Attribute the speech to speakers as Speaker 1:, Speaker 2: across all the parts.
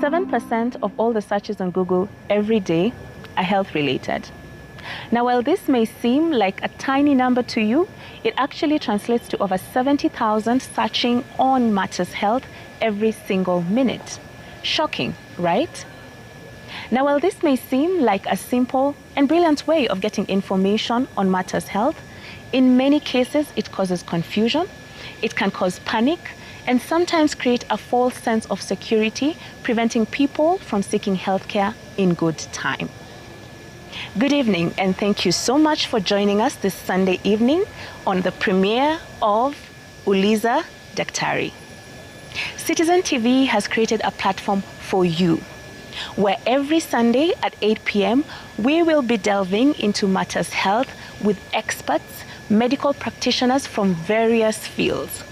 Speaker 1: 7% of all the searches on Google every day are health-related. Now, while this may seem like a tiny number to you, it actually translates to over 70,000 searching on matters health every single minute. Shocking, right? Now, while this may seem like a simple and brilliant way of getting information on matters health, in many cases it causes confusion, it can cause panic, and sometimes create a false sense of security, preventing people from seeking healthcare in good time. Good evening, and thank you so much for joining us this Sunday evening on the premiere of ULIZA Daktari. Citizen TV has created a platform for you, where every Sunday at 8 p.m. we will be delving into matters health with experts, medical practitioners from various fields.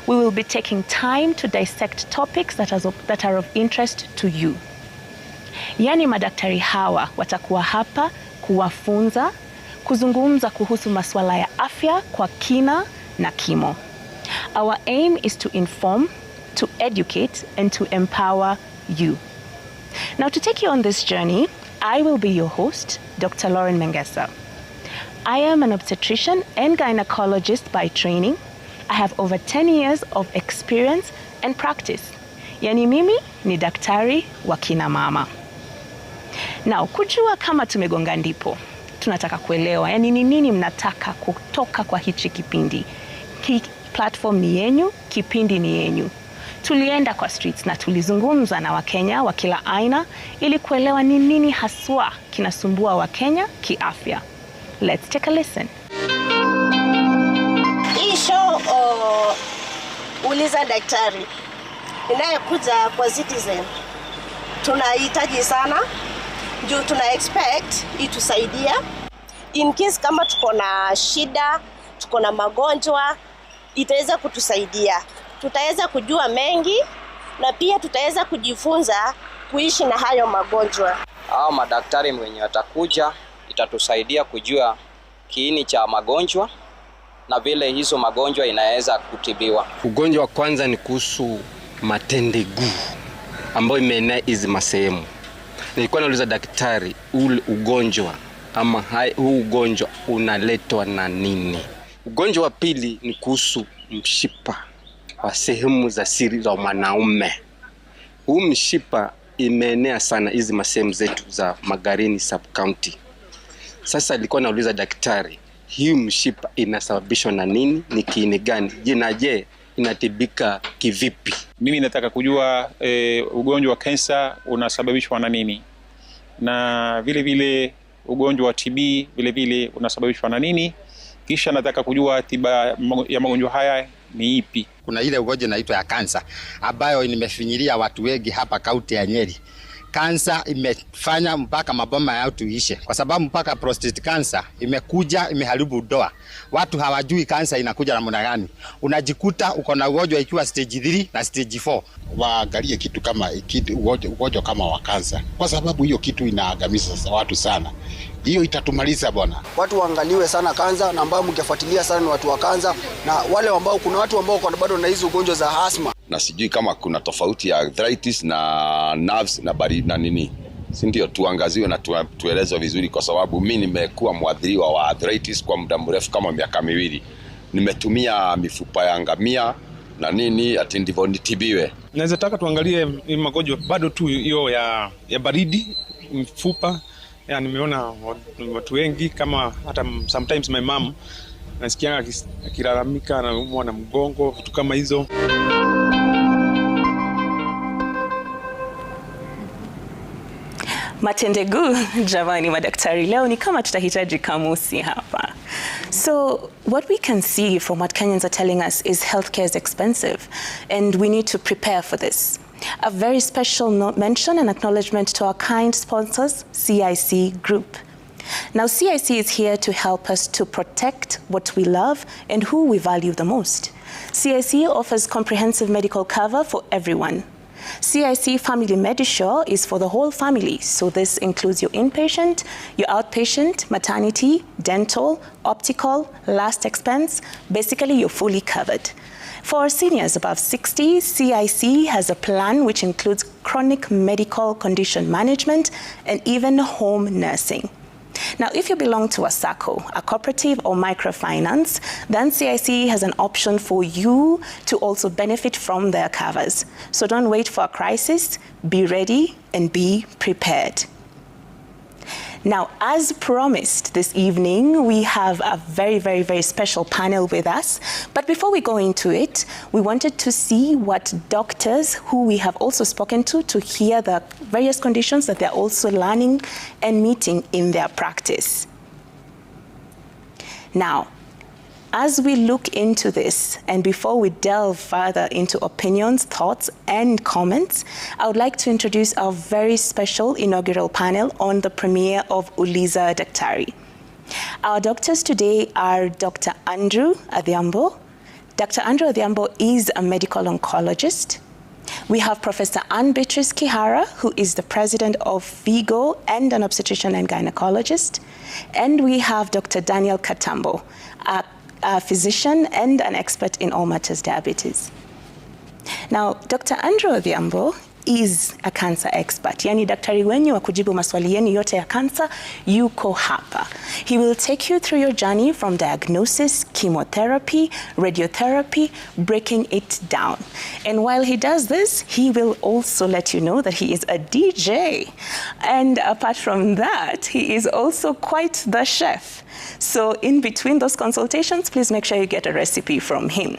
Speaker 1: We will be taking time to dissect topics that are of interest to you. Yani madaktari hawa watakuwa hapa kuwafunza, kuzungumza kuhusu masuala ya afya kwa kina na kimo. Our aim is to inform, to educate, and to empower you. Now, to take you on this journey, I will be your host, Dr. Lauren Mengesa. I am an obstetrician and gynecologist by training. I have over 10 years of experience and practice. Yani mimi ni daktari wa kina mama. Now, kujua kama tumegonga ndipo, tunataka kuelewa, yani ni nini mnataka kutoka kwa hichi kipindi. Platform ni yenyu, kipindi ni yenyu. Tulienda kwa streets na tulizungumza na Wakenya wa kila aina ili kuelewa ni nini haswa kinasumbua Wakenya kiafya. Let's take a listen.
Speaker 2: Hii show ULIZA Daktari inayokuja kwa Citizen tunahitaji sana, juu tuna expect itusaidia in case kama tuko na shida, tuko na magonjwa, itaweza kutusaidia. Tutaweza kujua mengi na pia tutaweza kujifunza kuishi na hayo magonjwa.
Speaker 3: Hao madaktari mwenye watakuja itatusaidia kujua kiini cha magonjwa na vile hizo magonjwa inaweza kutibiwa.
Speaker 4: Ugonjwa wa kwanza ni kuhusu matendegu ambayo imeenea hizi masehemu. Nilikuwa nauliza daktari, ugonjwa ama huu ugonjwa unaletwa na nini? Ugonjwa wa pili ni kuhusu mshipa wa sehemu za siri za mwanaume. Huu mshipa imeenea sana hizi masehemu zetu za Magarini sub county. Sasa nilikuwa nauliza daktari, hii mshipa inasababishwa na nini? Ni kiini gani? Je, inatibika kivipi?
Speaker 5: Mimi nataka kujua ugonjwa wa kansa unasababishwa na nini, na vile vile ugonjwa wa TB vile vile unasababishwa na nini. Kisha nataka kujua tiba ya magonjwa haya ni ipi.
Speaker 6: Kuna ile ugonjwa inaitwa ya kansa ambayo imefinyilia watu wengi hapa kaunti ya Nyeri. Kansa imefanya mpaka maboma yao tuishe, kwa sababu mpaka prostate cancer imekuja imeharibu doa. Watu hawajui kansa inakuja namna gani. Unajikuta uko na ugonjwa ikiwa stage 3 na stage 4.
Speaker 7: Waangalie kitu kama ugonjwa kama wa kansa, kwa sababu hiyo kitu inaangamiza watu sana. Hiyo itatumaliza bwana.
Speaker 8: Watu waangaliwe sana kansa, na ambao mngefuatilia sana ni watu wa kansa, na wale ambao kuna watu ambao bado na hizo ugonjwa za asthma.
Speaker 9: Na sijui kama kuna tofauti ya arthritis na nerves na baridi na nini. Si ndio tuangaziwe na tuelezwe vizuri, kwa sababu mimi nimekuwa mwadhiriwa wa arthritis kwa muda mrefu kama miaka 2. Nimetumia mifupa ya ngamia na nini ati ndivyo nitibiwe.
Speaker 5: Naweza taka tuangalie magonjwa bado tu hiyo ya baridi mfupa. Nimeona watu wengi, kama hata sometimes my mom nasikia akilalamika anaumwa na mgongo, vitu kama hizo.
Speaker 1: Matendegu, jamani madaktari, leo ni kama tutahitaji kamusi hapa. So what we can see from what Kenyans are telling us is healthcare is expensive, and we need to prepare for this. A very special mention and acknowledgement to our kind sponsors, CIC Group. Now, CIC is here to help us to protect what we love and who we value the most. CIC offers comprehensive medical cover for everyone. CIC Family Medisure is for the whole family, so this includes your inpatient, your outpatient, maternity, dental, optical, last expense. Basically, you're fully covered. For seniors above 60, CIC has a plan which includes chronic medical condition management, and even home nursing. Now, if you belong to a SACCO, a cooperative or microfinance, then CIC has an option for you to also benefit from their covers. So don't wait for a crisis, be ready and be prepared. Now, as promised this evening, we have a very, very, very special panel with us. But before we go into it, we wanted to see what doctors who we have also spoken to hear the various conditions that they're also learning and meeting in their practice. Now, as we look into this, and before we delve further into opinions, thoughts, and comments, I would like to introduce our very special inaugural panel on the premiere of ULIZA Daktari. Our doctors today are Dr. Andrew Adhiambo. Dr. Andrew Adhiambo is a medical oncologist. We have Professor Ann Beatrice Kihara, who is the president of Vigo and an obstetrician and gynecologist. And we have Dr. Daniel Katambo, a physician and an expert in all matters diabetes. Now, Dr. Andrew Adhiambo is a cancer expert. Yani daktari wenyu wa kujibu maswali yenu yote ya cancer yuko hapa. He will take you through your journey from diagnosis, chemotherapy, radiotherapy, breaking it down. And while he does this, he will also let you know that he is a DJ. And apart from that, he is also quite the chef. So in between those consultations, please make sure you get a recipe from him.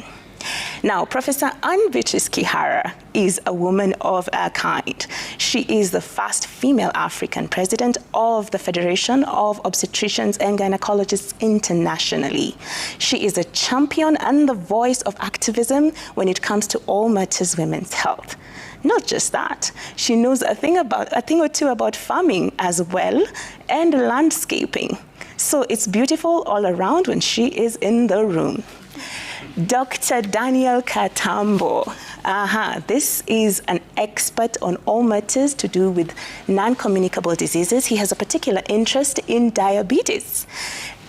Speaker 1: Now, Professor Ann Beatrice Kihara is a woman of a kind. She is the first female African president of the Federation of Obstetricians and Gynecologists internationally. She is a champion and the voice of activism when it comes to all matters women's health. Not just that, she knows a thing or two about farming as well and landscaping. So it's beautiful all around when she is in the room. Dr. Daniel Katambo. This is an expert on all matters to do with non-communicable diseases. He has a particular interest in diabetes.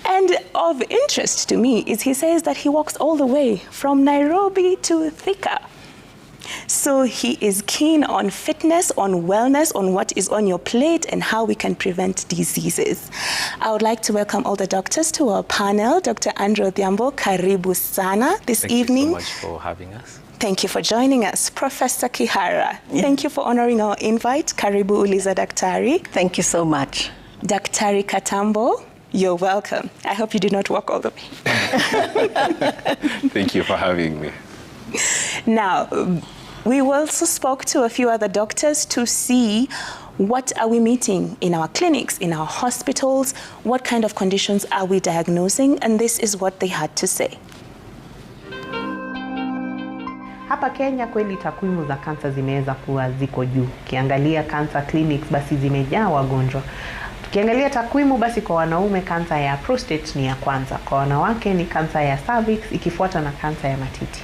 Speaker 1: And of interest to me is he says that he walks all the way from Nairobi to Thika. So he is keen on fitness, on wellness, on what is on your plate and how we can prevent diseases. I would like to welcome all the doctors to our panel. Dr. Andrew Adhiambo, karibu sana this evening.
Speaker 10: Thank you so much for having us.
Speaker 1: Thank you for joining us. Professor Kihara, thank you for honoring our invite. Karibu ULIZA Daktari.
Speaker 11: Thank you so much.
Speaker 1: Daktari Katambo, you're welcome. I hope you did not walk all the way.
Speaker 10: Thank you for having me.
Speaker 1: Now, we also spoke to a few other doctors to see what are we meeting in our clinics, in our hospitals, what kind of conditions are we diagnosing, and this is what they had to say.
Speaker 12: Hapa Kenya kweli takwimu za kansa zimeweza kuwa ziko juu. Ukiangalia cancer clinics basi zimejaa wagonjwa. Tukiangalia takwimu basi kwa wanaume kansa ya prostate ni ya kwanza, kwa wanawake ni kansa ya cervix ikifuata na kansa ya matiti.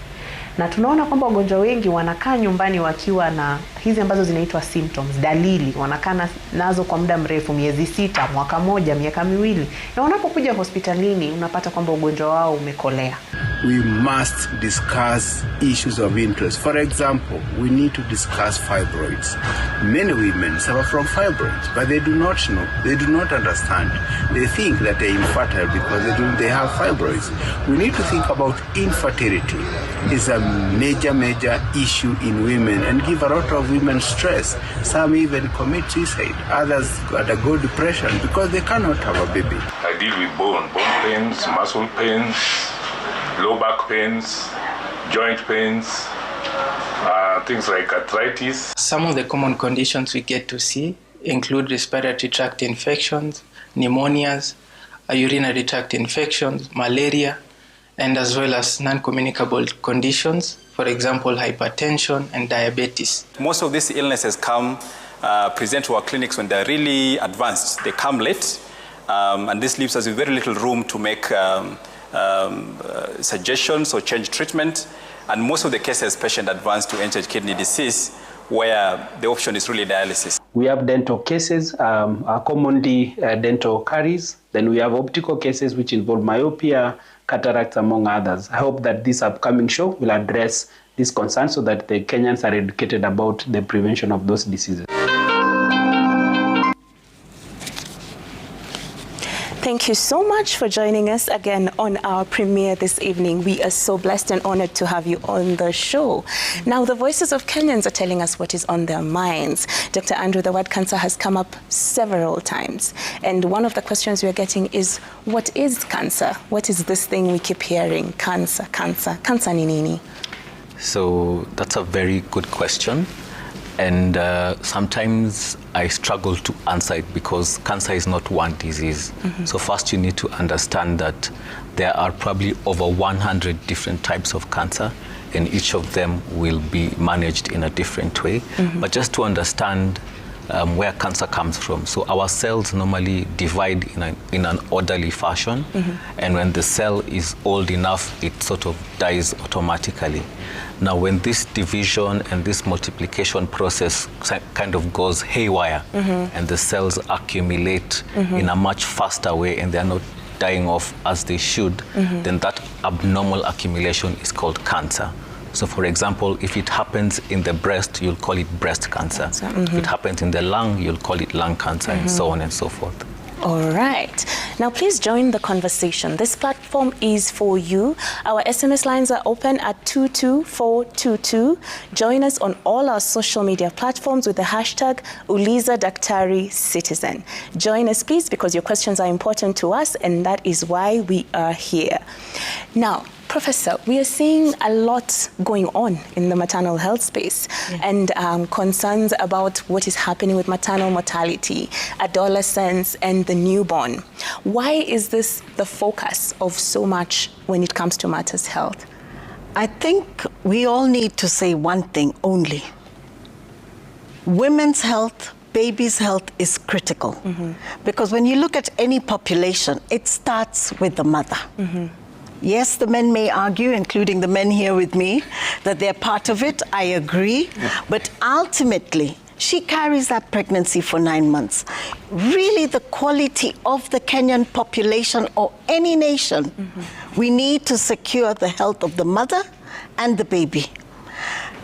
Speaker 12: Na tunaona kwamba wagonjwa wengi wanakaa nyumbani wakiwa na hizi ambazo zinaitwa symptoms, dalili, wanakaa nazo kwa muda mrefu, miezi 6, mwaka moja, miaka miwili. Na wanapokuja hospitalini unapata kwamba ugonjwa wao umekolea.
Speaker 13: We must discuss issues of interest. For example, we need to discuss fibroids. Many women suffer from fibroids, but they do not know, they do not understand. They think that they're infertile because they have fibroids. We need to think about infertility. It's a major issue in women and give a lot of women stress. Some even commit suicide. Others undergo depression because they cannot have a baby.
Speaker 14: I deal with bone pains, muscle pains, low back pains, joint pains, things like arthritis.
Speaker 15: Some of the common conditions we get to see include respiratory tract infections, pneumonias, urinary tract infections, malaria, and as well as non-communicable conditions, for example, hypertension and diabetes.
Speaker 16: Most of these illnesses present to our clinics when they're really advanced. They come late, and this leaves us with very little room to make suggestions or change treatment. And most of the cases, patient advance to end-stage kidney disease, where the option is really dialysis.
Speaker 17: We have dental cases, commonly dental caries. Then we have optical cases which involve myopia,
Speaker 11: cataracts, among others. I hope that this upcoming show will address these concerns so that the Kenyans are educated about the prevention of those diseases.
Speaker 1: Thank you so much for joining us again on our premiere this evening. We are so blessed and honored to have you on the show. Now, the voices of Kenyans are telling us what is on their minds. Dr. Andrew, the word cancer has come up several times. And one of the questions we're getting is, what is cancer? What is this thing we keep hearing? Cancer, cancer. Cancer ni nini?
Speaker 10: So that's a very good question. And sometimes I struggle to answer it because cancer is not one disease. So first you need to understand that there are probably over 100 different types of cancer, and each of them will be managed in a different way. But just to understand where cancer comes from. So our cells normally divide in an orderly fashion, and when the cell is old enough, it sort of dies automatically. Now, when this division and this multiplication process kind of goes haywire, and the cells accumulate in a much faster way, and they're not dying off as they should, then that abnormal accumulation is called cancer. So, for example, if it happens in the breast, you'll call it breast cancer. If it happens in the lung, you'll call it lung cancer, and so on and so forth.
Speaker 1: All right. Now, please join the conversation. This platform is for you. Our SMS lines are open at 22422. Join us on all our social media platforms with the hashtag ULIZA DAKTARI Citizen. Join us, please, because your questions are important to us, and that is why we are here. Now, Professor, we are seeing a lot going on in the maternal health space, and concerns about what is happening with maternal mortality, adolescents, and the newborn. Why is this the focus of so much when it comes to matters health?
Speaker 17: I think we all need to say one thing only. Women's health, babies' health is critical. Because when you look at any population, it starts with the mother. Yes, the men may argue, including the men here with me, that they're part of it. I agree. But ultimately, she carries that pregnancy for 9 months. Really, the quality of the Kenyan population or any nation, we need to secure the health of the mother and the baby.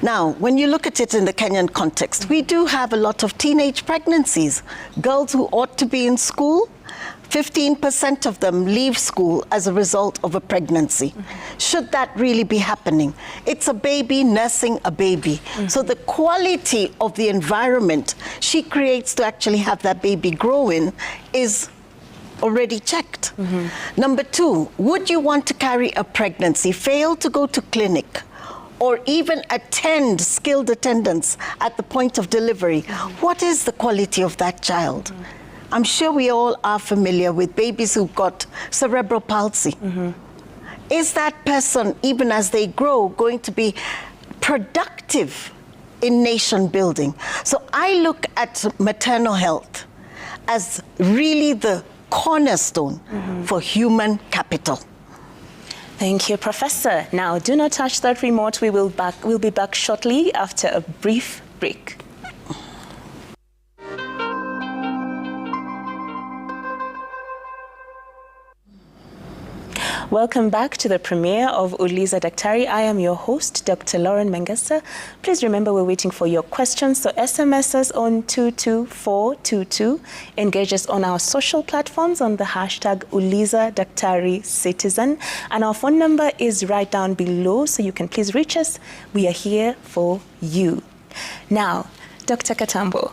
Speaker 17: Now, when you look at it in the Kenyan context, we do have a lot of teenage pregnancies. Girls who ought to be in school, 15% of them leave school as a result of a pregnancy. Should that really be happening? It's a baby nursing a baby. So the quality of the environment she creates to actually have that baby grow in is already checked. Number two, would you want to carry a pregnancy, fail to go to clinic, or even attend skilled attendance at the point of delivery? What is the quality of that child? I'm sure we all are familiar with babies who've got cerebral palsy. Is that person, even as they grow, going to be productive in nation building? So I look at maternal health as really the cornerstone for human capital.
Speaker 1: Thank you, Professor. Now, do not touch that remote. We'll be back shortly after a brief break. Welcome back to the premiere of ULIZA Daktari. I am your host, Dr. Lauren Mengesa. Please remember we're waiting for your questions, so SMS us on 22422. Engage us on our social platforms on the hashtag ULIZA Daktari Citizen. And our phone number is right down below, so you can please reach us. We are here for you. Now, Dr. Katambo,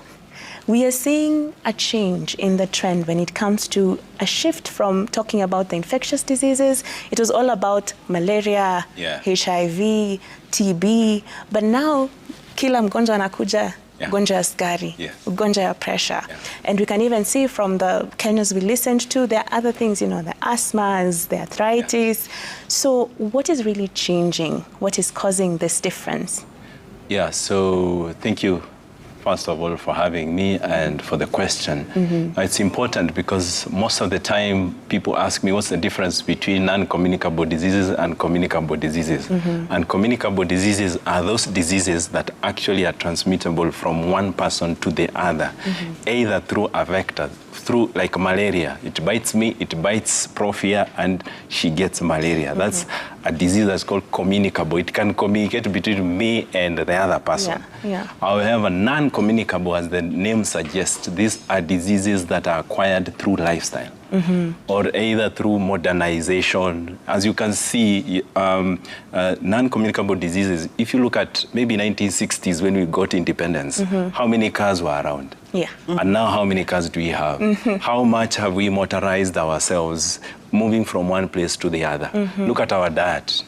Speaker 1: we are seeing a change in the trend when it comes to a shift from talking about the infectious diseases. It was all about malaria, HIV, TB, but now kila mgonjwa anakuja ugonjwa ya sukari, ugonjwa ya pressure. And we can even see from the Kenyans we listened to, there are other things, you know, the asthmas, the arthritis. So what is really changing? What is causing this difference?
Speaker 10: Yeah, so thank you, first of all, for having me and for the question. It's important because most of the time people ask me what's the difference between non-communicable diseases and communicable diseases. And communicable diseases are those diseases that actually are transmittable from one person to the other, either through a vector
Speaker 18: through like malaria. It bites me, it bites Prof here, and she gets malaria. That's a disease that's called communicable. It can communicate between me and the other person. However, non-communicable, as the name suggests, these are diseases that are acquired through lifestyle. Or either through modernization. As you can see, non-communicable diseases, if you look at maybe 1960s when we got independence, how many cars were around? And now how many cars do we have? How much have we motorized ourselves, moving from one place to the other? Look at our diet.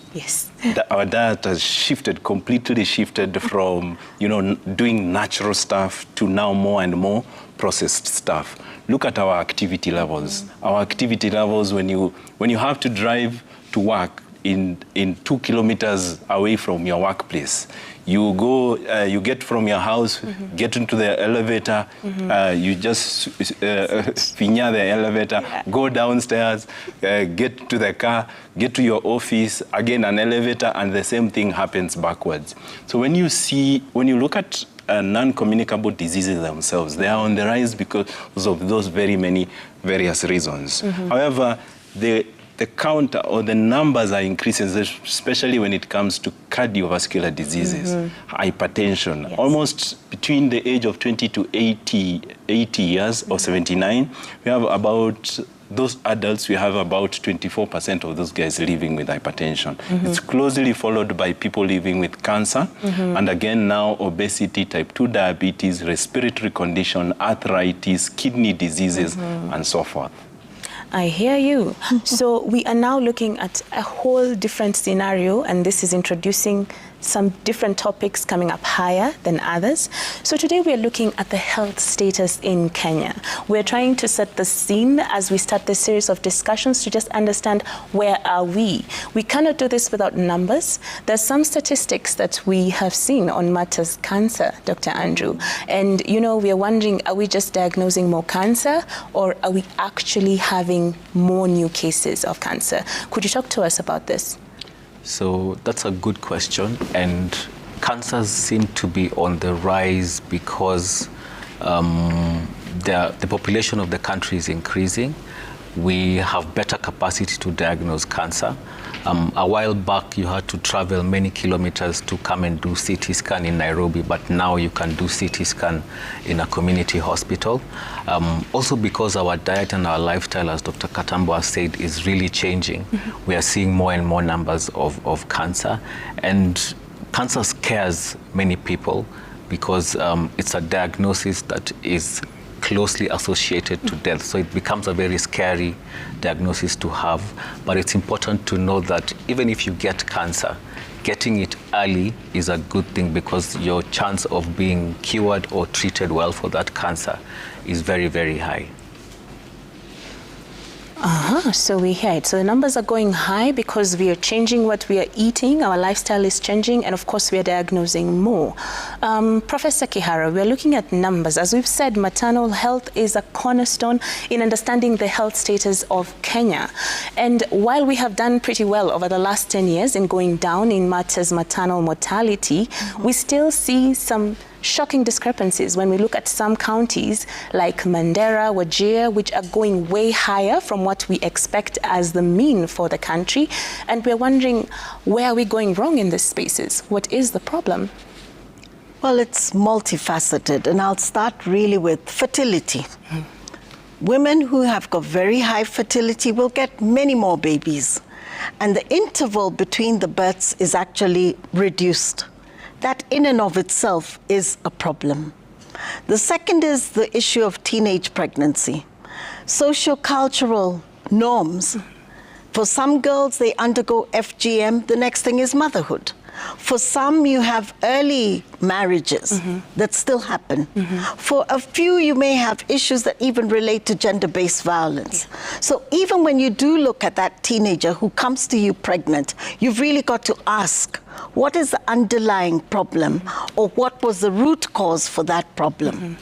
Speaker 18: Our diet has shifted, completely shifted from, doing natural stuff to now more and more processed stuff. Look at our activity levels. Our activity levels, when you have to drive to work in 2 kilometers away from your workplace, you go, you get from your house, get into the elevator, you just finya the elevator, go downstairs, get to the car, get to your office, again an elevator, and the same thing happens backwards. So when you look at non-communicable diseases themselves, they are on the rise because of those very many various reasons. However, the counter or the numbers are increasing, especially when it comes to cardiovascular diseases, hypertension. Almost between the age of 20 to 80 years or 79, we have about those adults, we have about 24% of those guys living with hypertension. It's closely followed by people living with cancer, and again now obesity, type 2 diabetes, respiratory condition, arthritis, kidney diseases, and so forth.
Speaker 1: I hear you. So we are now looking at a whole different scenario, and this is introducing some different topics coming up higher than others. So today we are looking at the health status in Kenya. We're trying to set the scene as we start this series of discussions to just understand where are we. We cannot do this without numbers. There's some statistics that we have seen on matters cancer, Dr. Andrew. And we are wondering, are we just diagnosing more cancer, or are we actually having more new cases of cancer? Could you talk to us about this?
Speaker 10: So that's a good question, and cancers seem to be on the rise because the population of the country is increasing. We have better capacity to diagnose cancer. A while back, you had to travel many kilometers to come and do CT scan in Nairobi, but now you can do CT scan in a community hospital. Also because our diet and our lifestyle, as Dr. Katambo has said, is really changing. We are seeing more and more numbers of cancer, and cancer scares many people because it's a diagnosis that is closely associated to death. So it becomes a very scary diagnosis to have. But it's important to know that even if you get cancer, getting it early is a good thing because your chance of being cured or treated well for that cancer is very, very high.
Speaker 1: So we hear it. So the numbers are going high because we are changing what we are eating, our lifestyle is changing, and of course we are diagnosing more. Professor Kihara, we are looking at numbers. As we've said, maternal health is a cornerstone in understanding the health status of Kenya. And while we have done pretty well over the last 10 years in going down in matters maternal mortality, we still see some shocking discrepancies when we look at some counties like Mandera, Wajir, which are going way higher from what we expect as the mean for the country. And we're wondering, where are we going wrong in these spaces? What is the problem?
Speaker 17: Well, it's multifaceted, and I'll start really with fertility. Women who have got very high fertility will get many more babies, and the interval between the births is actually reduced. That in and of itself is a problem. The second is the issue of teenage pregnancy. Socio-cultural norms. For some girls, they undergo FGM, the next thing is motherhood. For some, you have early marriages that still happen. For a few, you may have issues that even relate to gender-based violence. So even when you do look at that teenager who comes to you pregnant, you've really got to ask, what is the underlying problem, or what was the root cause for that problem?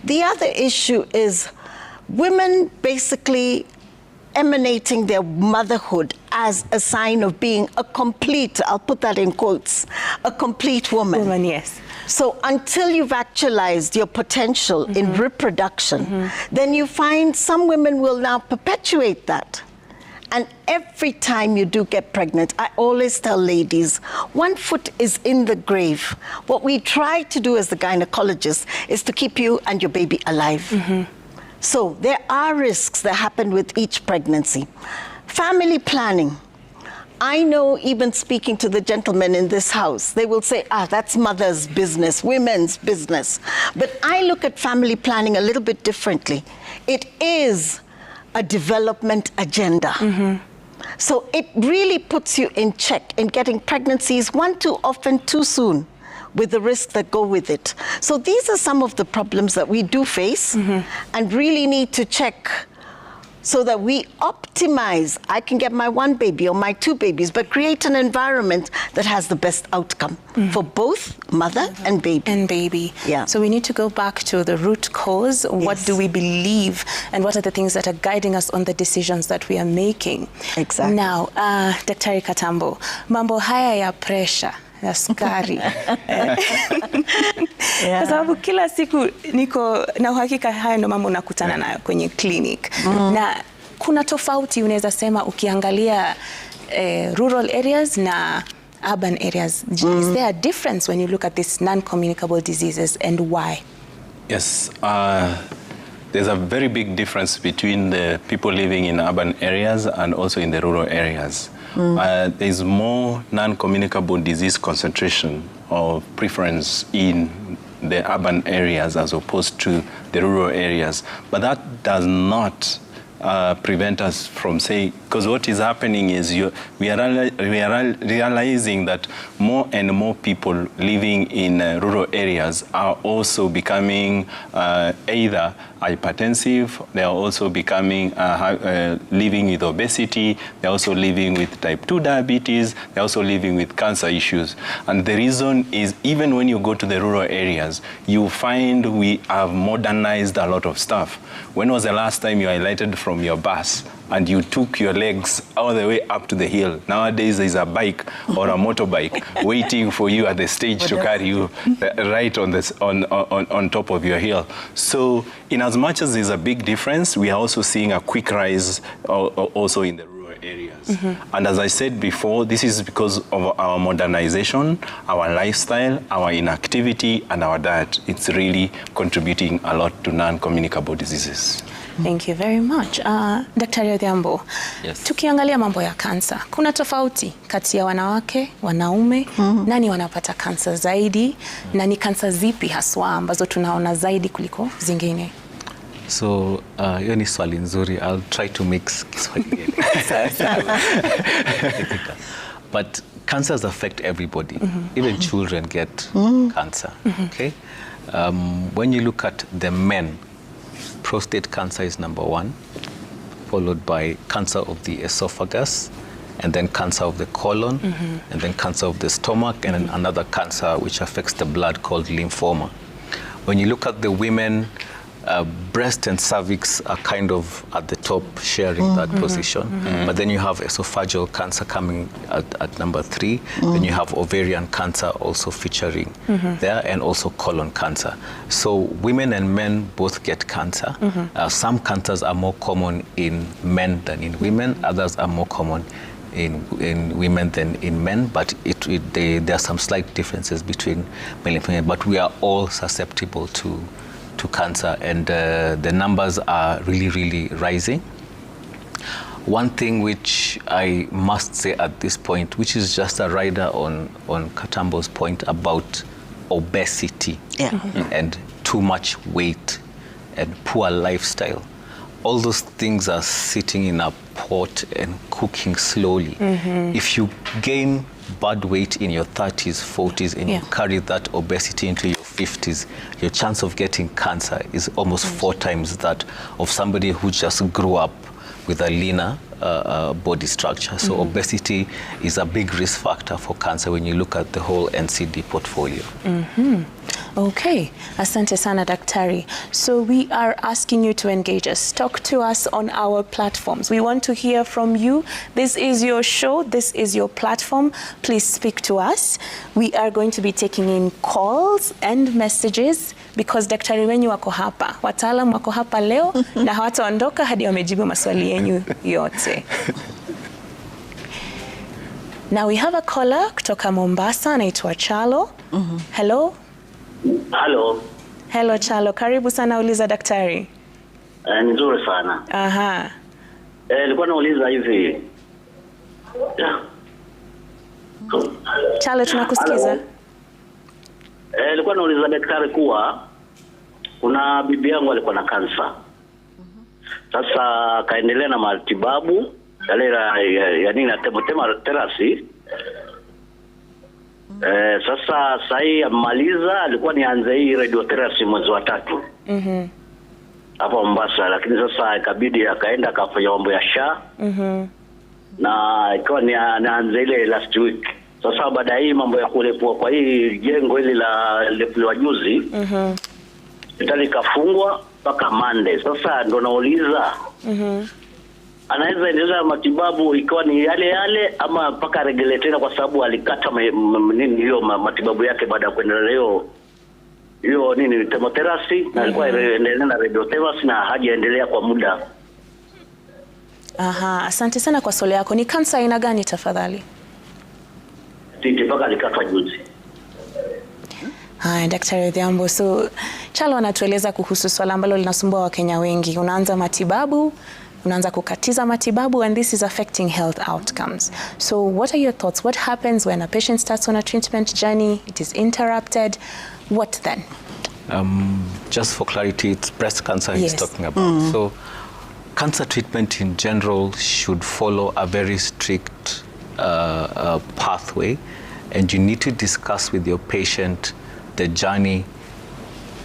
Speaker 17: The other issue is women basically emanating their motherhood as a sign of being a complete, I'll put that in quotes, a complete woman.
Speaker 1: Yes.
Speaker 17: So until you've actualized your potential in reproduction, then you find some women will now perpetuate that. And every time you do get pregnant, I always tell ladies, one foot is in the grave. What we try to do as the gynecologist is to keep you and your baby alive. So there are risks that happen with each pregnancy. Family planning. I know, even speaking to the gentlemen in this house, they will say, that's mother's business, women's business. But I look at family planning a little bit differently. It is a development agenda. So it really puts you in check in getting pregnancies one too often, too soon, with the risks that go with it. So these are some of the problems that we do face and really need to check so that we optimize. I can get my one baby or my two babies, but create an environment that has the best outcome for both mother and baby.
Speaker 1: Yeah. So we need to go back to the root cause. What do we believe, and what are the things that are guiding us on the decisions that we are making?
Speaker 17: Exactly.
Speaker 1: Now, Daktari Katambo, mambo haya ya pressure ya sukari. Kwa sababu kila siku niko na uhakika haya ndo mambo nakutana nayo kwenye clinic. Na kuna tofauti unaweza sema ukiangalia rural areas na urban areas. Is there a difference when you look at these non-communicable diseases, and why?
Speaker 18: Yes, there's a very big difference between the people living in urban areas and also in the rural areas. There's more non-communicable disease concentration or preference in the urban areas as opposed to the rural areas. But that does not prevent us from saying, because what is happening is we are realizing that more and more people living in rural areas are also becoming either hypertensive, they are also becoming living with obesity, they're also living with type 2 diabetes, they're also living with cancer issues. And the reason is, even when you go to the rural areas, you find we have modernized a lot of stuff. When was the last time you alighted from your bus and you took your legs all the way up to the hill? Nowadays, there's a bike or a motorbike waiting for you at the stage to carry you right on top of your hill. So, in as much as there's a big difference, we are also seeing a quick rise also in the rural areas. And as I said before, this is because of our modernization, our lifestyle, our inactivity, and our diet. It's really contributing a lot to non-communicable diseases.
Speaker 1: Thank you very much. Daktari Odhiambo, tukiangalia mambo ya kansa, kuna tofauti kati ya wanawake, wanaume, nani wanapata kansa zaidi, na ni kansa zipi haswa ambazo tunaona zaidi kuliko zingine?
Speaker 10: So, hiyo ni swali nzuri. I'll try to mix Kiswahili. But cancers affect everybody. Even children get cancer. Okay? When you look at the men, prostate cancer is number 1, followed by cancer of the esophagus, and then cancer of the colon, and then cancer of the stomach, and then another cancer which affects the blood called lymphoma. When you look at the women, breast and cervix are kind of at the top, sharing that position. But then you have esophageal cancer coming at number 3. Then you have ovarian cancer also featuring there, and also colon cancer. So women and men both get cancer. Some cancers are more common in men than in women. Others are more common in women than in men, but there are some slight differences between male and female. But we are all susceptible to cancer, and the numbers are really, really rising. One thing which I must say at this point, which is just a rider on Katambo's point about obesity and too much weight and poor lifestyle. All those things are sitting in a pot and cooking slowly. If you gain bad weight in your 30s, 40s, and you carry that obesity into your 50s, your chance of getting cancer is almost 4 times that of somebody who just grew up with a leaner body structure. So obesity is a big risk factor for cancer when you look at the whole NCD portfolio.
Speaker 1: Okay, asante sana daktari. So we are asking you to engage us. Talk to us on our platforms. We want to hear from you. This is your show. This is your platform. Please speak to us. We are going to be taking in calls and messages because daktari wenyu wako hapa. Wataalamu wako hapa leo na hawataondoka hadi wamejibu maswali yenyu yote. Now we have a caller kutoka Mombasa, anaitwa Chalo. Hello.
Speaker 19: Halo.
Speaker 1: Hello Chalo, karibu sana Uliza Daktari.
Speaker 19: Nzuri sana.
Speaker 1: Aha.
Speaker 19: Nilikuwa nauliza hivi.
Speaker 1: Chalo, tunakusikiza.
Speaker 19: Nilikuwa nauliza daktari kuwa kuna bibi yangu alikuwa na kansa. Sasa kaendelea na matibabu yale ya nini na therapy. Sasa sahi amaliza, alikuwa nianze hii radiotherapy mwezi wa 3. Hapa Mombasa, lakini sasa ikabidi akaenda akafanya mambo ya SHA. Na ikawa nianze ile last week. Sasa baada hii mambo ya kulepua kwa hii jengo ile la lepuliwa juzi. Hospitali kafungwa mpaka Monday. Sasa ndo nauliza. Anaweza endelea matibabu ikiwa ni yale ama mpaka regelee tena, kwa sababu alikata nini hiyo matibabu yake baada ya kuendelea hiyo nini chemotherapy, na alikuwa endelea na radiotherapy na hajaendelea kwa muda.
Speaker 1: Aha, asante sana kwa swali yako. Ni kansa aina gani tafadhali?
Speaker 19: Titi mpaka alikatwa juzi.
Speaker 1: Hai, Daktari Odhiambo. So Chalo anatueleza kuhusu swala ambalo linasumbua Wakenya wengi. Unaanza matibabu, unaanza kukatiza matibabu, and this is affecting health outcomes. So what are your thoughts? What happens when a patient starts on a treatment journey, it is interrupted? What then?
Speaker 10: Just for clarity, it's breast cancer he's talking about. So cancer treatment in general should follow a very strict pathway, and you need to discuss with your patient the journey.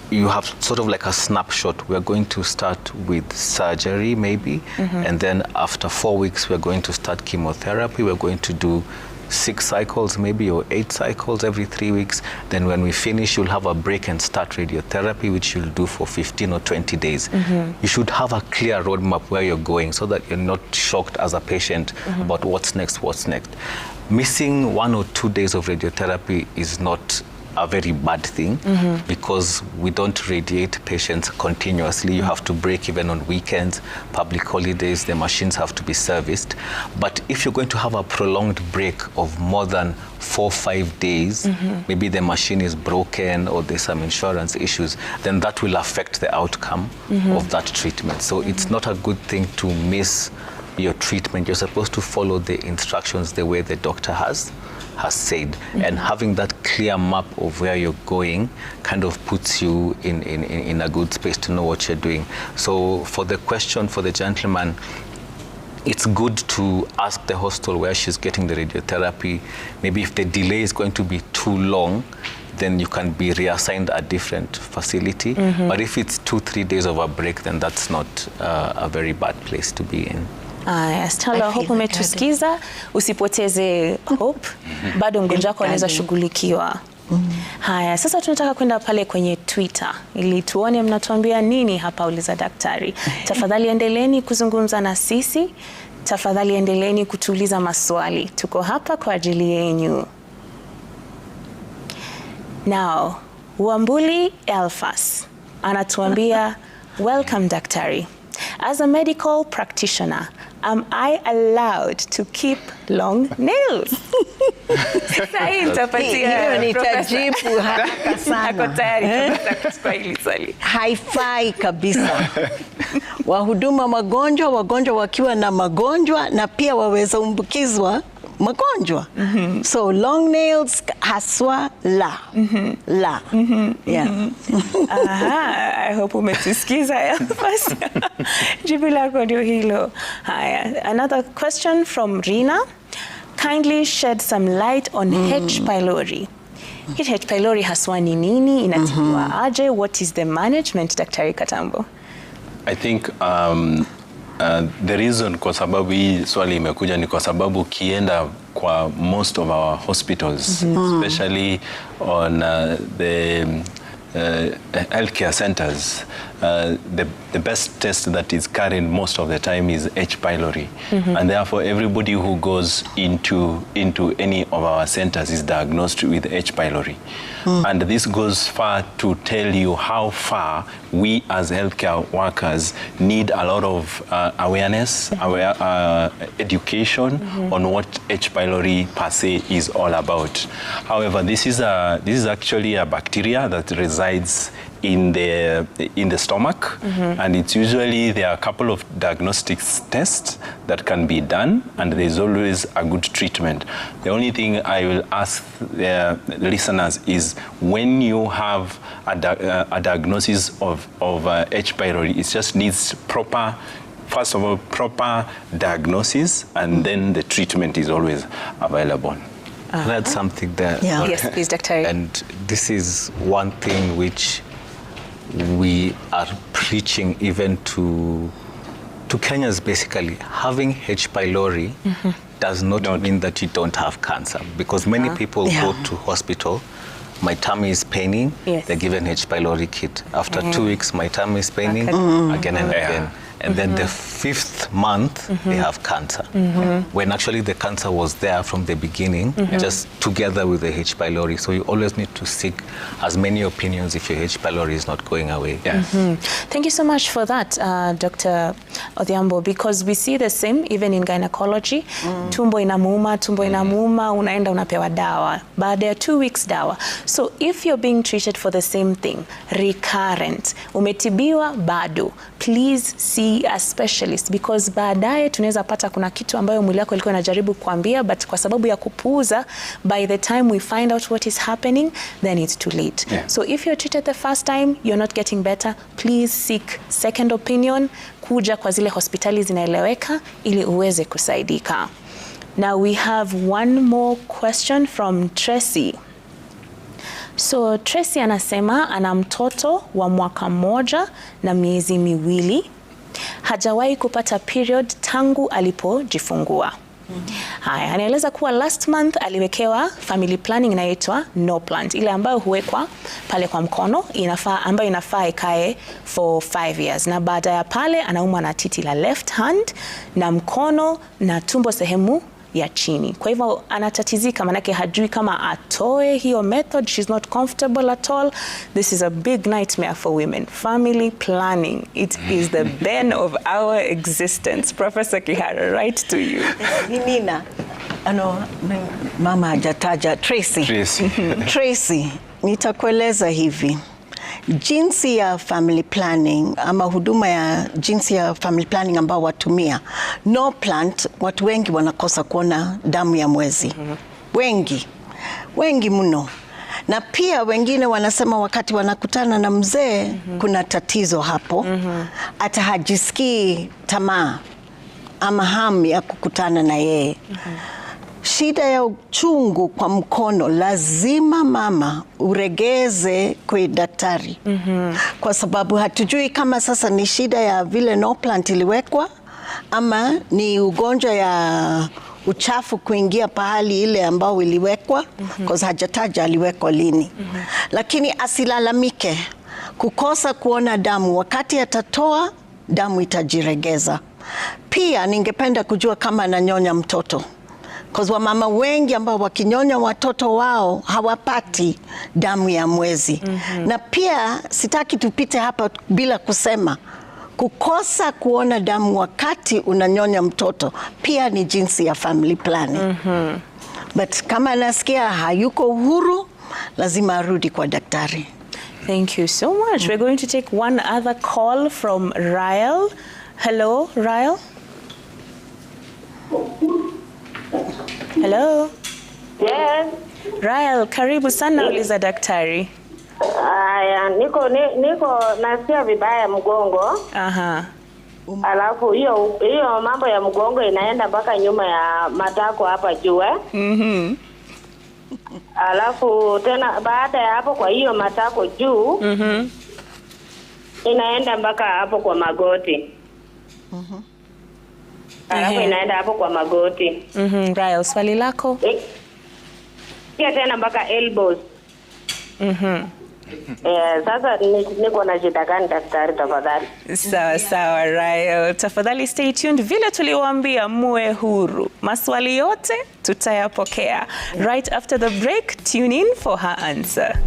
Speaker 10: You have sort of like a snapshot. We're going to start with surgery maybe, and then after 4 weeks we're going to start chemotherapy. We're going to do 6 cycles maybe, or 8 cycles every 3 weeks. Then when we finish, you'll have a break and start radiotherapy, which you'll do for 15 or 20 days. You should have a clear roadmap where you're going so that you're not shocked as a patient about what's next. Missing 1 or 2 days of radiotherapy is not a very bad thing, because we don't radiate patients continuously. You have to break even on weekends, public holidays, the machines have to be serviced. But if you're going to have a prolonged break of more than 4 or 5 days, maybe the machine is broken or there's some insurance issues, then that will affect the outcome of that treatment. So it's not a good thing to miss your treatment. You're supposed to follow the instructions the way the doctor has said, and having that clear map of where you're going kind of puts you in a good space to know what you're doing. So for the question for the gentleman, it's good to ask the hospital where she's getting the radiotherapy. Maybe if the delay is going to be too long, then you can be reassigned a different facility. But if it's 2-3 days of a break, then that's not a very bad place to be in.
Speaker 1: Stella, hope umetusikiza. Usipoteze hope. Bado mgonjwa wako anaweza shughulikiwa. Haya, sasa tunataka kwenda pale kwenye Twitter ili tuone mnatuambia nini hapa Uliza Daktari. Tafadhali endeleeni kuzungumza na sisi. Tafadhali endeleeni kutuuliza maswali. Tuko hapa kwa ajili yenu. Now, Wambuli Elfas anatuambia, welcome Daktari. As a medical practitioner, am I allowed to keep long nails? Sasa hii nitapatia
Speaker 17: nitajibu haraka sana.
Speaker 1: Ako tayari kwa hili swali.
Speaker 17: Haifai kabisa. Wahuduma wagonjwa wakiwa na magonjwa na pia waweza umbukizwa magonjwa. So long nails haswa la. Yeah.
Speaker 1: Aha, I hope umetusikiza Elfas. Jibu lako ndio hilo. Haya, another question from Rina. Kindly shed some light on H. pylori. H. pylori haswa ni nini? Inatibiwa aje? What is the management, Daktari Katambo?
Speaker 18: I think The reason kwa sababu hii swali imekuja ni kwa sababu ukienda kwa most of our hospitals, especially on the healthcare centers, the best test that is carried most of the time is H. pylori, and therefore everybody who goes into any of our centers is diagnosed with H. pylori. And this goes far to tell you how far we as healthcare workers need a lot of awareness, education on what H. pylori per se is all about. However, this is actually a bacteria that resides in the stomach, and it's usually there are a couple of diagnostic tests that can be done, and there's always a good treatment. The only thing I will ask the listeners is when you have a diagnosis of H. pylori, it just needs first of all proper diagnosis, and then the treatment is always available.
Speaker 10: That's something that
Speaker 1: Yes, please, Dr.
Speaker 10: And this is one thing which we are preaching even to Kenyans. Basically, having H. pylori does not mean that you don't have cancer, because many people go to hospital. My tummy is paining. They're given H. pylori kit. After 2 weeks, my tummy is paining again and again. And then the 5th month, they have cancer. When actually the cancer was there from the beginning, just together with the H. pylori. So you always need to seek as many opinions if your H. pylori is not going away.
Speaker 1: Thank you so much for that, Dr. Odhiambo, because we see the same even in gynecology. Tumbo inamuuma, unaenda unapewa dawa. Baada ya 2 weeks dawa. So if you're being treated for the same thing, recurrent, umetibiwa bado, please see a specialist, because baadaye tunaweza pata kuna kitu ambayo mwili wako ilikuwa inajaribu kuambia, but kwa sababu ya kupuuza, by the time we find out what is happening, then it's too late. So if you're treated the first time, you're not getting better, please seek second opinion, kuja kwa zile hospitali zinaeleweka ili uweze kusaidika. Now we have one more question from Tracy. So Tracy anasema ana mtoto wa mwaka 1 na miezi 2. Hajawahi kupata period tangu alipojifungua. Haya, anaeleza kuwa last month aliwekewa family planning inaitwa no plant, ile ambayo huwekwa pale kwa mkono, ambayo inafaa ikae for 5 years. Na baada ya pale anaumwa na titi la left hand na mkono na tumbo sehemu ya chini. Kwa hivyo anatatizika, manake hajui kama atoe hiyo method. She's not comfortable at all. This is a big nightmare for women. Family planning, it is the bane of our existence. Professor Kihara, right to you.
Speaker 17: Nina, mama hajataja Tracy. Tracy, nitakueleza hivi. Jinsi ya family planning ama huduma ya jinsi ya family planning ambao watumia no plant, watu wengi wanakosa kuona damu ya mwezi. Wengi mno. Na pia wengine wanasema wakati wanakutana na mzee kuna tatizo hapo. Hata hajisikii tamaa ama hamu ya kukutana na yeye. Shida ya uchungu kwa mkono, lazima mama uregeze kwa daktari. Kwa sababu hatujui kama sasa ni shida ya vile no plant iliwekwa ama ni ugonjwa ya uchafu kuingia pahali ile ambao iliwekwa, kwa hajataja aliwekwa lini. Lakini asilalamike kukosa kuona damu. Wakati atatoa damu itajiregeza. Pia ningependa kujua kama ananyonya mtoto. Kwa mama wengi ambao wakinyonya watoto wao hawapati damu ya mwezi. Na pia sitaki tupite hapa bila kusema kukosa kuona damu wakati unanyonya mtoto pia ni jinsi ya family planning. But kama anasikia hayuko uhuru, lazima arudi kwa daktari.
Speaker 1: Thank you so much. We're going to take one other call from Rael. Hello, Rael. Hello.
Speaker 20: Yes.
Speaker 1: Rael, karibu sana ULIZA Daktari.
Speaker 20: Niko nasikia vibaya mgongo. Alafu hiyo mambo ya mgongo inaenda mpaka nyuma ya matako hapa juu. Alafu tena baada ya hapo kwa hiyo matako juu inaenda mpaka hapo kwa magoti. Alafu inaenda hapo kwa magoti.
Speaker 1: Rael, swali lako?
Speaker 20: Pia tena mpaka elbows. Sasa niko na shida gani daktari tafadhali?
Speaker 1: Sawa Rael, tafadhali stay tuned. Vile tuliwaambia muwe huru. Maswali yote tutayapokea. Right after the break, tune in for her answer.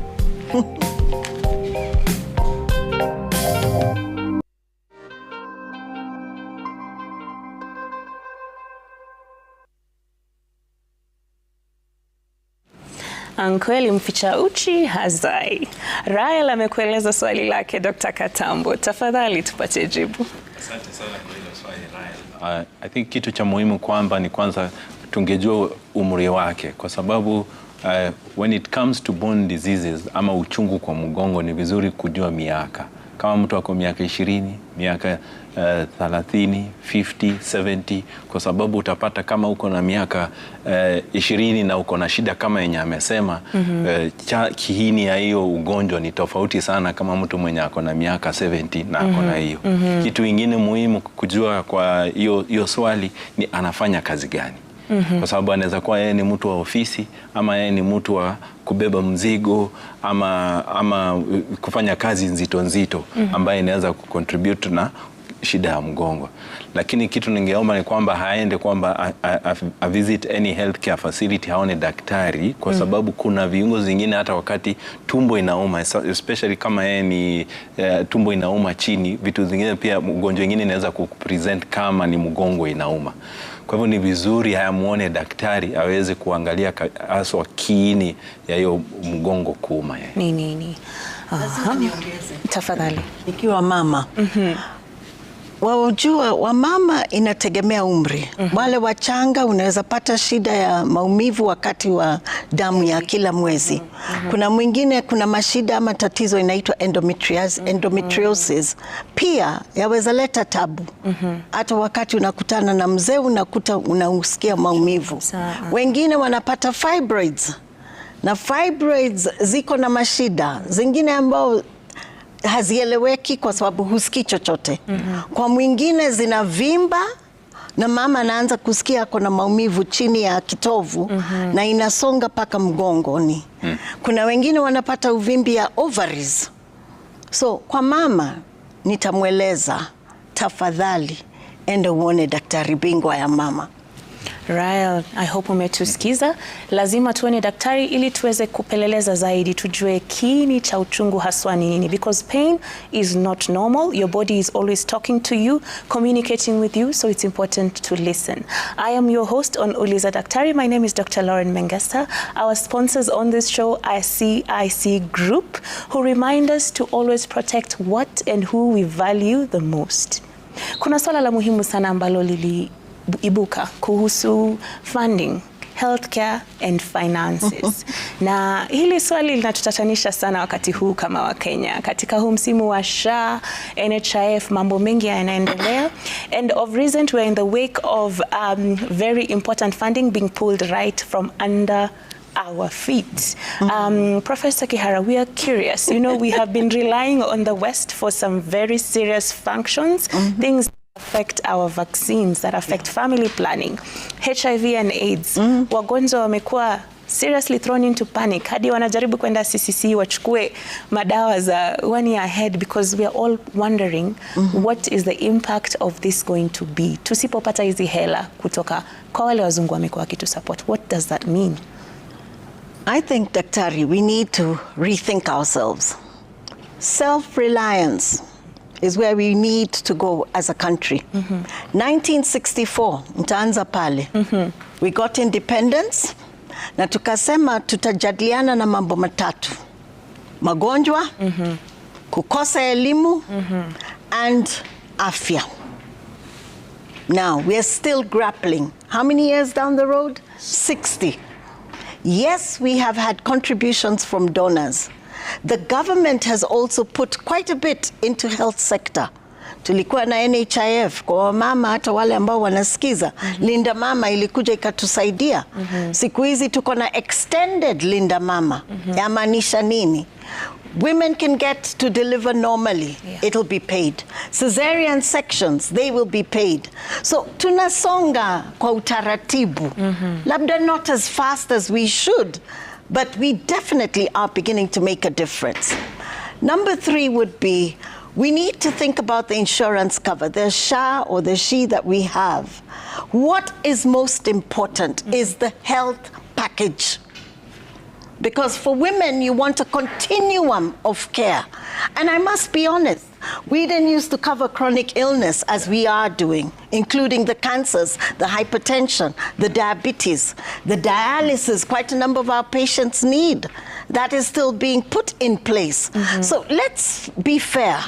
Speaker 1: Ankweli mficha uchi hazai. Rael amekueleza swali lake Dr. Katambo. Tafadhali tupate jibu.
Speaker 18: Asante sana kwa hilo swali Rael. I think kitu cha muhimu kwamba ni kwanza tungejua umri wake kwa sababu when it comes to bone diseases ama uchungu kwa mgongo ni vizuri kujua miaka. Kama mtu ako miaka 20, miaka 30, 50, 70 kwa sababu utapata kama uko na miaka 20 na uko na shida kama yenye amesema kiini ya hiyo ugonjwa ni tofauti sana kama mtu mwenye ako na miaka 70 na ako na hiyo. Kitu kingine muhimu kujua kwa hiyo swali ni anafanya kazi gani. Kwa sababu anaweza kuwa yeye ni mtu wa ofisi ama yeye ni mtu wa kubeba mzigo ama kufanya kazi nzito ambaye inaweza kucontribute na shida ya mgongo. Lakini kitu ningeomba ni kwamba haende kwamba a visit any healthcare facility, haone daktari kwa sababu kuna viungo zingine hata wakati tumbo inauma, especially kama yeye ni tumbo inauma chini, vitu zingine pia ugonjwa mwingine inaweza kupresent kama ni mgongo inauma. Kwa hivyo ni vizuri muone daktari aweze kuangalia haswa kiini ya hiyo mgongo kuuma yeye.
Speaker 17: Nini? Tafadhali. Ikiwa mama. Wajua wamama inategemea umri. Wale wachanga unaweza pata shida ya maumivu wakati wa damu ya kila mwezi. Kuna mwingine kuna mashida ama tatizo inaitwa endometriosis. Pia yaweza leta tabu. Hata wakati unakutana na mzee unausikia maumivu. Wengine wanapata fibroids. Na fibroids ziko na mashida. Zingine ambao hazieleweki kwa sababu husikii chochote. Kwa mwingine zinavimba na mama anaanza kusikia ako na maumivu chini ya kitovu na inasonga paka mgongoni. Kuna wengine wanapata uvimbi ya ovaries. So kwa mama nitamweleza tafadhali ende uone daktari bingwa ya mama.
Speaker 1: Rael, I hope umetusikiza. Lazima tuone daktari ili tuweze kupeleleza zaidi, tujue kiini cha uchungu haswa ni nini, because pain is not normal. Your body is always talking to you, communicating with you, so it's important to listen. I am your host on ULIZA Daktari. My name is Dr. Lauren Mengesta. Our sponsors on this show are CIC Group, who remind us to always protect what and who we value the most. Kuna swala la muhimu sana ambalo ibuka kuhusu funding, healthcare and finances. Na hili swali linatutatanisha sana wakati huu kama wa Kenya. Katika huu msimu wa SHA, NHIF, mambo mengi yanaendelea. And of recent we're in the wake of very important funding being pulled right from under our feet. Professor Kihara, we are curious. You know, we have been relying on the West for some very serious functions, things affect our vaccines, that affect family planning, HIV and AIDS. Wagonjwa wamekuwa seriously thrown into panic. Hadi wanajaribu kwenda CCC wachukue madawa za 1 year ahead because we are all wondering what is the impact of this going to be. Tusipopata hizi hela kutoka kwa wale wazungu wamekuwa kitu support. What does that mean?
Speaker 17: I think, Daktari, we need to rethink ourselves. Self-reliance is where we need to go as a country. 1964, mtaanza pale. We got independence na tukasema tutajadiliana na mambo matatu. Magonjwa, kukosa elimu, and afya. Now, we are still grappling. How many years down the road? 60. Yes, we have had contributions from donors. The government has also put quite a bit into health sector. Tulikuwa na NHIF kwa mama, hata wale ambao wanasikiza. Linda Mama ilikuja ikatusaidia. Siku hizi tuko na extended Linda Mama. Yamaanisha nini? Women can get to deliver normally, it'll be paid. Cesarean sections, they will be paid. So tunasonga kwa utaratibu, labda not as fast as we should, but we definitely are beginning to make a difference. Number 3 would be, we need to think about the insurance cover, the SHA or the SHE that we have. What is most important is the health package. Because for women, you want a continuum of care. And I must be honest, we didn't used to cover chronic illness as we are doing, including the cancers, the hypertension, the diabetes, the dialysis quite a number of our patients need. That is still being put in place. So let's be fair.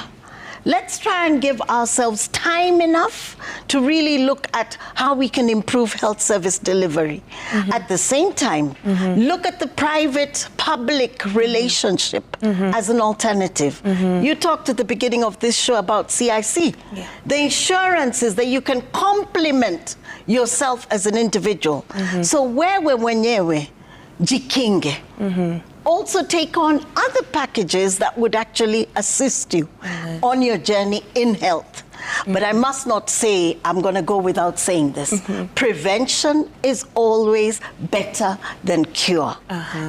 Speaker 17: Let's try and give ourselves time enough to really look at how we can improve health service delivery. At the same time, look at the private-public relationship as an alternative. You talked at the beginning of this show about CIC. The insurance is that you can complement yourself as an individual. So wewe mwenyewe jikinge. Also take on other packages that would actually assist you on your journey in health. But I must not say, I'm going to go without saying this. Prevention is always better than cure.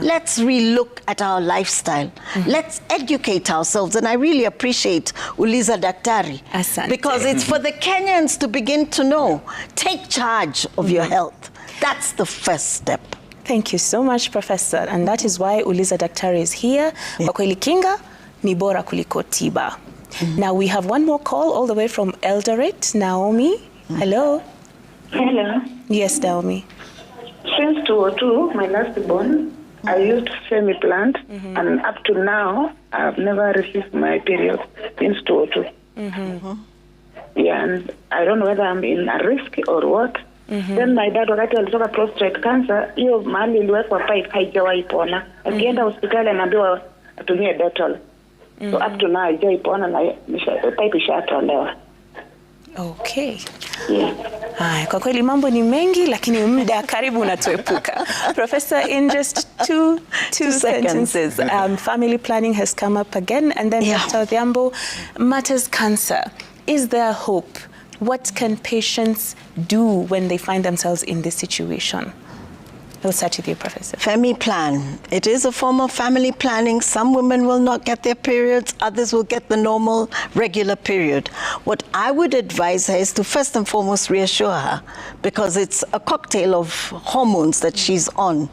Speaker 17: Let's relook at our lifestyle. Let's educate ourselves. And I really appreciate ULIZA Daktari. Because it's for the Kenyans to begin to know. Take charge of your health. That's the first step.
Speaker 1: Thank you so much, Professor. And that is why ULIZA Daktari is here. Kwa kweli kinga ni bora kuliko tiba. Now we have one more call all the way from Eldoret. Naomi, hello.
Speaker 21: Hello.
Speaker 1: Yes, Naomi.
Speaker 21: Since 2002, my last born, I used Femiplant, and up to now, I've never received my period since 2002. Yeah, and I don't know whether I'm in a risk or what. Then my dad wakati alitoka prostate cancer, hiyo mahali iliwekwa pipe haijawahi pona. Akienda hospitali anaambiwa atumie Dettol. So up to now haijawahi pona na pipe ishatolewa.
Speaker 1: Okay. Kwa kweli mambo ni mengi lakini muda karibu unatuepuka. Professor, in just two sentences, family planning has come up again, and then Dr. Odhiambo, matters cancer. Is there hope? What can patients do when they find themselves in this situation? We'll start with you, Professor.
Speaker 17: Femiplan. It is a form of family planning. Some women will not get their periods. Others will get the normal, regular period. What I would advise her is to first and foremost reassure her, because it's a cocktail of hormones that she's on.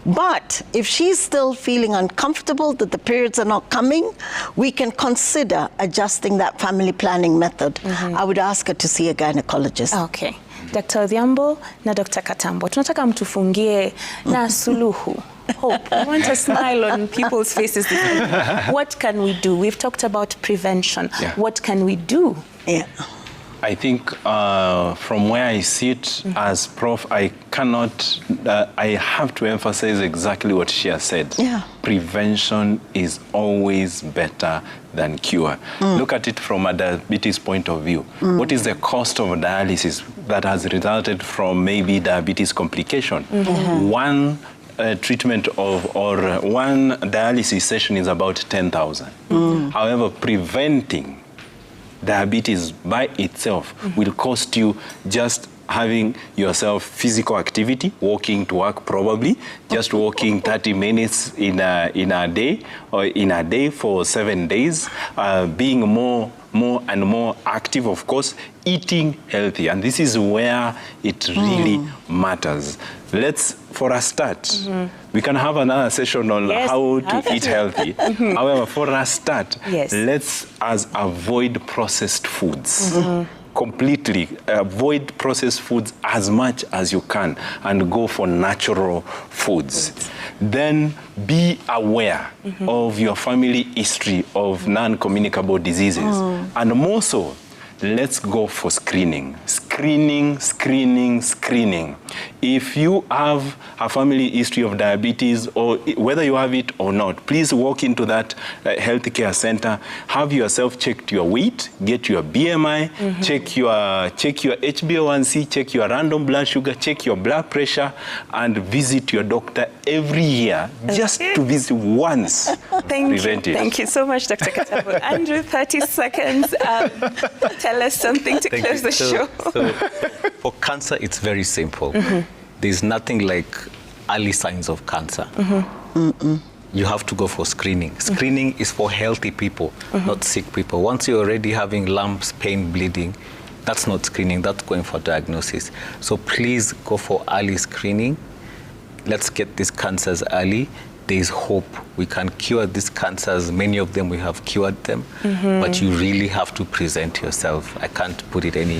Speaker 17: But if she's still feeling uncomfortable that the periods are not coming, we can consider adjusting that family planning method. I would ask her to see a gynecologist.
Speaker 1: Okay. Dr. Odhiambo na Dr. Katambo, tunataka mtufungie na suluhu. Hope. I want a smile on people's faces. What can we do? We've talked about prevention. What can we do?
Speaker 18: I think from where I sit as prof, I cannot, I have to emphasize exactly what she has said. Prevention is always better than cure. Look at it from a diabetes point of view. What is the cost of dialysis that has resulted from maybe diabetes complication? One treatment of or one dialysis session is about 10,000. However, preventing diabetes by itself will cost you just having yourself physical activity, walking to work probably, just walking 30 minutes in a day or in a day for 7 days, being more and more active, of course, eating healthy. And this is where it really matters. For a start, we can have another session on how to eat healthy. However, for a start, let's avoid processed foods. Completely avoid processed foods as much as you can and go for natural foods. Then be aware of your family history of non-communicable diseases. And more so, let's go for screening. screening. If you have a family history of diabetes, or whether you have it or not, please walk into that healthcare center, have yourself checked your weight, get your BMI, check your HbA1c, check your random blood sugar, check your blood pressure, and visit your doctor every year, just to visit once.
Speaker 1: Thank you so much, Dr. Katabu. Andrew, 30 seconds. Tell us something to close the show.
Speaker 10: So for cancer, it's very simple. There's nothing like early signs of cancer. You have to go for screening. Screening is for healthy people, not sick people. Once you're already having lumps, pain, bleeding, that's not screening, that's going for diagnosis. So please go for early screening. Let's get these cancers early. There's hope. We can cure these cancers. Many of them, we have cured them. But you really have to present yourself. I can't put it any...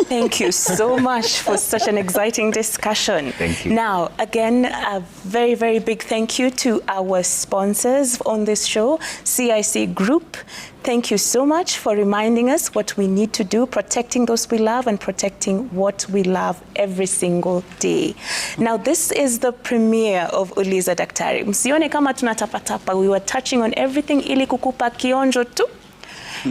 Speaker 1: Thank you so much for such an exciting discussion.
Speaker 10: Thank you.
Speaker 1: Now, again, a very, very big thank you to our sponsors on this show, CIC Group. Thank you so much for reminding us what we need to do, protecting those we love and protecting what we love every single day. Now, this is the premiere of ULIZA Daktari. Msione kama tunatapatapa. We were touching on everything ili kukupa kionjo tu.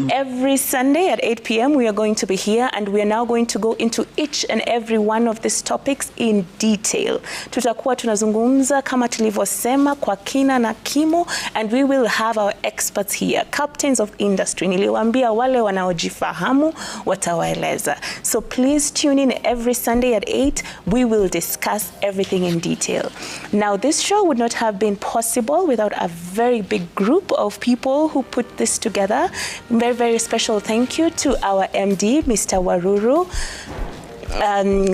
Speaker 1: Every Sunday at 8 p.m. we are going to be here, and we are now going to go into each and every one of these topics in detail. Tutakuwa tunazungumza kama tulivyosema kwa kina na kimo, and we will have our experts here, captains of industry. Niliwaambia wale wanaojifahamu watawaeleza. So please tune in every Sunday at 8. We will discuss everything in detail. Now, this show would not have been possible without a very big group of people who put this together. Very, very special thank you to our MD, Mr. Waruru.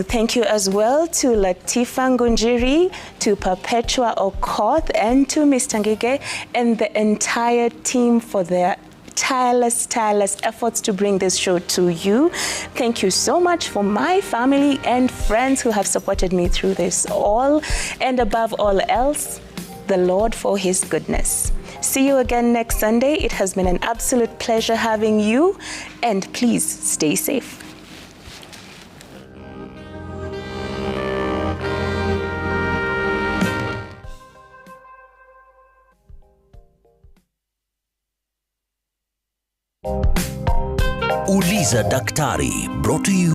Speaker 1: Thank you as well to Latifa Ngunjiri, to Perpetua Okoth, and to Mr. Ngige and the entire team for their tireless efforts to bring this show to you. Thank you so much for my family and friends who have supported me through this all. And above all else, the Lord for his goodness. See you again next Sunday. It has been an absolute pleasure having you, and please stay safe.
Speaker 2: ULIZA Daktari, brought to you